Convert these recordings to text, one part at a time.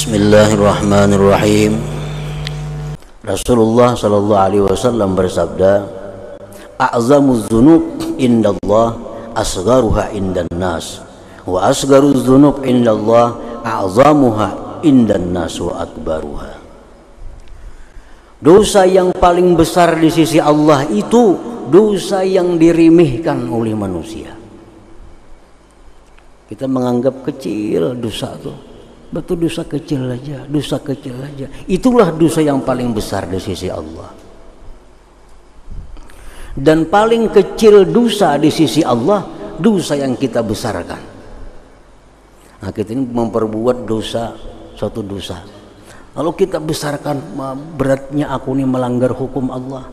Bismillahirrahmanirrahim. Rasulullah sallallahu alaihi wasallam bersabda, "A'zamuz dzunub indallah asgharuha indan nas, wa asgharuz dzunub indallah a'zamuha indan nas wa akbaruha." Dosa yang paling besar di sisi Allah itu dosa yang diremehkan oleh manusia. Kita menganggap kecil dosa itu. Betul, dosa kecil aja, dosa kecil aja. Itulah dosa yang paling besar di sisi Allah. Dan paling kecil dosa di sisi Allah, dosa yang kita besarkan. Nah, kita ini memperbuat dosa, suatu dosa. Lalu kita besarkan, beratnya aku ini melanggar hukum Allah.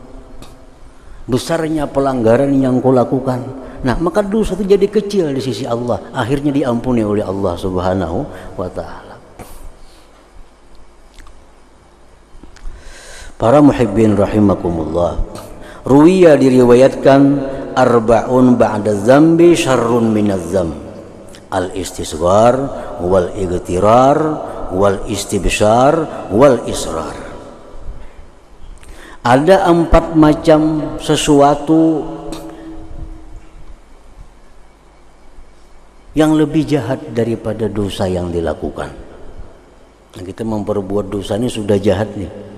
Besarnya pelanggaran yang kau lakukan. Nah, maka dosa itu jadi kecil di sisi Allah. Akhirnya diampuni oleh Allah Subhanahu wa ta'ala. Para muhibbin rahimakumullah, ruwiya diriwayatkan arba'un ba'da zambi syarrun minaz zam, al-istisghar wal igtirar wal istibsyar wal israr. Ada 4 macam sesuatu yang lebih jahat daripada dosa yang dilakukan. Nah, kita memperbuat dosa ini sudah jahat nih.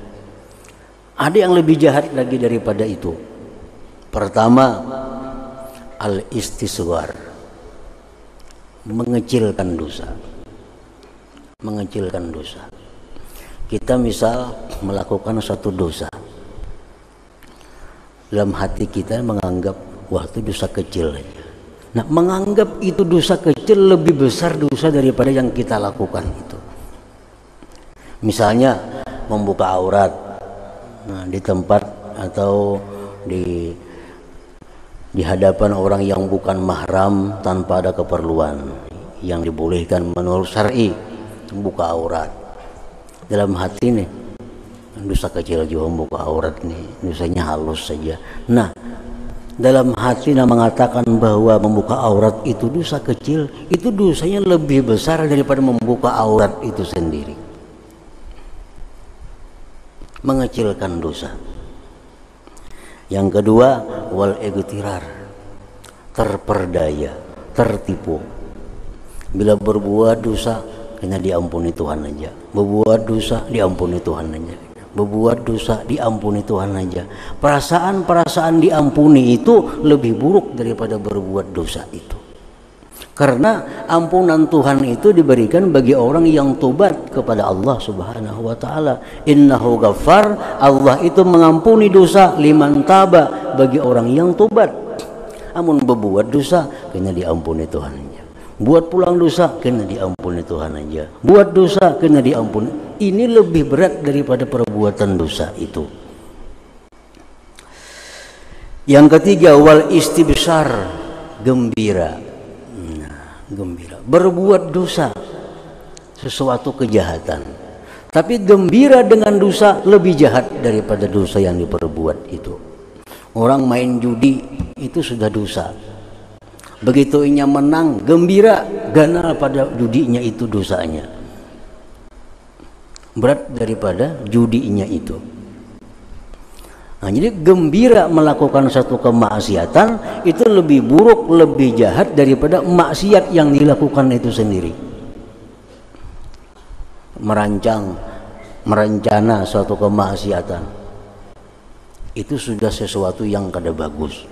Ada yang lebih jahat lagi daripada itu. Pertama, al-istisghar, mengecilkan dosa. Mengecilkan dosa. Kita misal melakukan satu dosa, dalam hati kita menganggap, wah itu dosa kecil aja. Nah, menganggap itu dosa kecil lebih besar dosa daripada yang kita lakukan itu. Misalnya membuka aurat, nah, di tempat atau di hadapan orang yang bukan mahram tanpa ada keperluan yang dibolehkan menurut syar'i, membuka aurat. Dalam hati nih, dosa kecil juga membuka aurat nih, dosanya halus saja. Nah, dalam hati mengatakan bahwa membuka aurat itu dosa kecil, itu dosanya lebih besar daripada membuka aurat itu sendiri. Mengecilkan dosa. Yang kedua, wal igtirar, terperdaya, tertipu. Bila berbuat dosa, kena diampuni Tuhan aja. Berbuat dosa, diampuni Tuhan aja. Berbuat dosa, diampuni Tuhan aja. Perasaan-perasaan diampuni itu lebih buruk daripada berbuat dosa itu. Karena ampunan Tuhan itu diberikan bagi orang yang tobat kepada Allah Subhanahu wa ta'ala. Innahu ghaffar, Allah itu mengampuni dosa liman taba, bagi orang yang tobat. Amun berbuat dosa, kena diampuni Tuhan aja. Buat pulang dosa, kena diampuni Tuhan aja. Buat dosa, kena diampuni. Ini lebih berat daripada perbuatan dosa itu. Yang ketiga, wal istibsyar, gembira. Gembira, berbuat dosa, sesuatu kejahatan, tapi gembira dengan dosa lebih jahat daripada dosa yang diperbuat itu. Orang main judi itu sudah dosa, begitu inya menang gembira, ganal pada judinya itu dosanya berat daripada judinya itu. Nah, jadi gembira melakukan satu kemaksiatan itu lebih buruk, lebih jahat daripada maksiat yang dilakukan itu sendiri. Merencana suatu kemaksiatan itu sudah sesuatu yang kada bagus.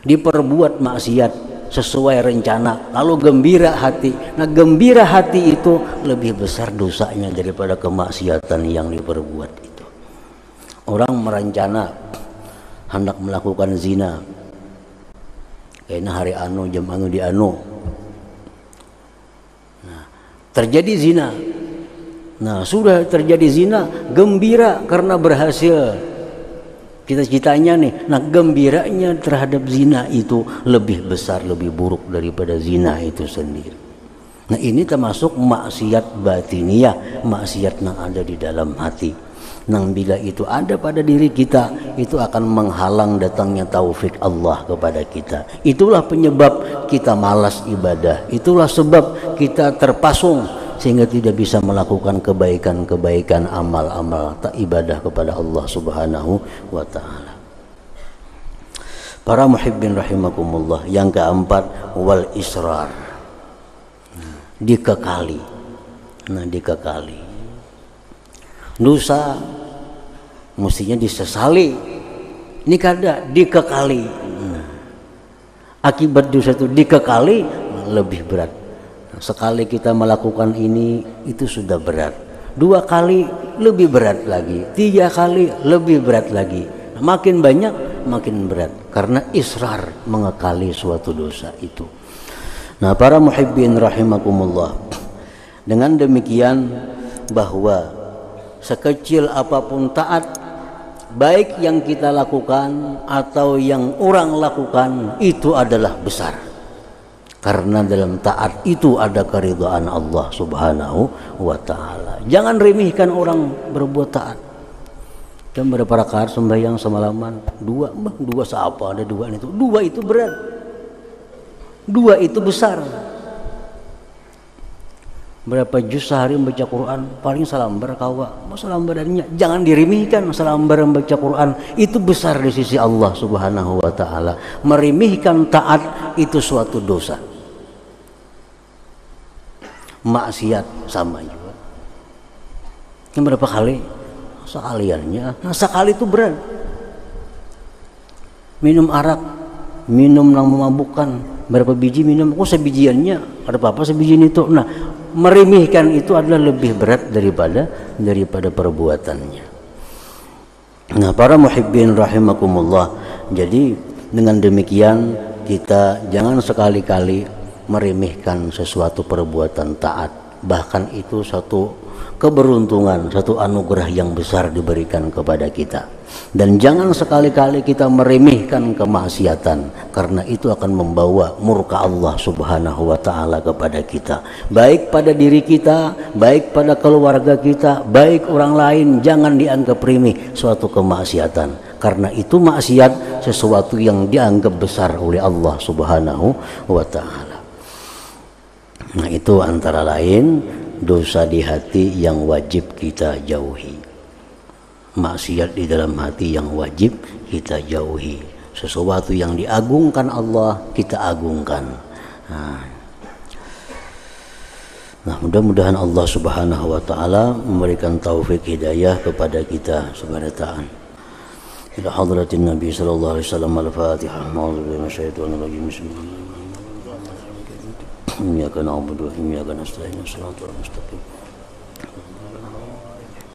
Diperbuat maksiat sesuai rencana, lalu gembira hati. Nah, gembira hati itu lebih besar dosanya daripada kemaksiatan yang diperbuat itu. Orang merencana hendak melakukan zina, kayaknya hari anu jam anu di anu. Nah, terjadi zina. Nah, sudah terjadi zina, gembira karena berhasil cita-citanya nih. Nah, gembiranya terhadap zina itu lebih besar, lebih buruk daripada zina itu sendiri. Nah, ini termasuk maksiat batiniyah, maksiat yang ada di dalam hati. Nang bila itu ada pada diri kita, itu akan menghalang datangnya taufik Allah kepada kita. Itulah penyebab kita malas ibadah. Itulah sebab kita terpasung sehingga tidak bisa melakukan kebaikan-kebaikan, amal-amal ibadah kepada Allah Subhanahu wa taala. Para muhibbin rahimakumullah, yang keempat wal israr, dikekali. Nah, dikekali. Dosa mestinya disesali, ini kada dikekali. Akibat dosa itu dikekali lebih berat. Sekali kita melakukan ini itu sudah berat, 2 kali lebih berat lagi, 3 kali lebih berat lagi, makin banyak makin berat karena israr mengekali suatu dosa itu. Nah, para muhibbin rahimakumullah, dengan demikian bahwa sekecil apapun taat, baik yang kita lakukan atau yang orang lakukan, itu adalah besar. Karena dalam taat itu ada keridhaan Allah Subhanahu wa taala. Jangan remehkan orang berbuat taat. Dan berapa rakaat sembahyang semalaman? 2, 2 siapa ada 2 itu? 2 itu berat. 2 itu besar. Berapa juz sehari membaca Quran? Paling salambar kawa. Salambarannya jangan diremehkan. Salambar membaca Quran itu besar di sisi Allah Subhanahu wa taala. Meremehkan taat itu suatu dosa. Maksiat sama juga. Yang berapa kali? Sekaliannya. Nah, sekali itu berat. Minum arak, minum yang memabukkan, berapa biji minum? Oh, sebijiannya. Ada apa-apa sebijian itu? Nah, meremehkan itu adalah lebih berat daripada perbuatannya. Nah, para muhibbin rahimakumullah, jadi dengan demikian kita jangan sekali-kali meremehkan sesuatu perbuatan taat, bahkan itu satu keberuntungan, satu anugerah yang besar diberikan kepada kita. Dan jangan sekali-kali kita meremehkan kemaksiatan, karena itu akan membawa murka Allah Subhanahu wa taala kepada kita, baik pada diri kita, baik pada keluarga kita, baik orang lain. Jangan dianggap remeh suatu kemaksiatan, karena itu maksiat sesuatu yang dianggap besar oleh Allah Subhanahu wa taala. Nah, itu antara lain dosa di hati yang wajib kita jauhi, maksiat di dalam hati yang wajib kita jauhi. Sesuatu yang diagungkan Allah kita agungkan. Nah, mudah-mudahan Allah Subhanahu wa taala memberikan taufik hidayah kepada kita subhanahu wa ta'ala. Ila hadratin Nabi sallallahu alaihi wasallam. Al-Fatihah. A'udzubillahi minasyaitonir rajim. Bismillahirrahmanirrahim. Iyyaka na'budu wa iyyaka nasta'in. Shiratal mustaqim.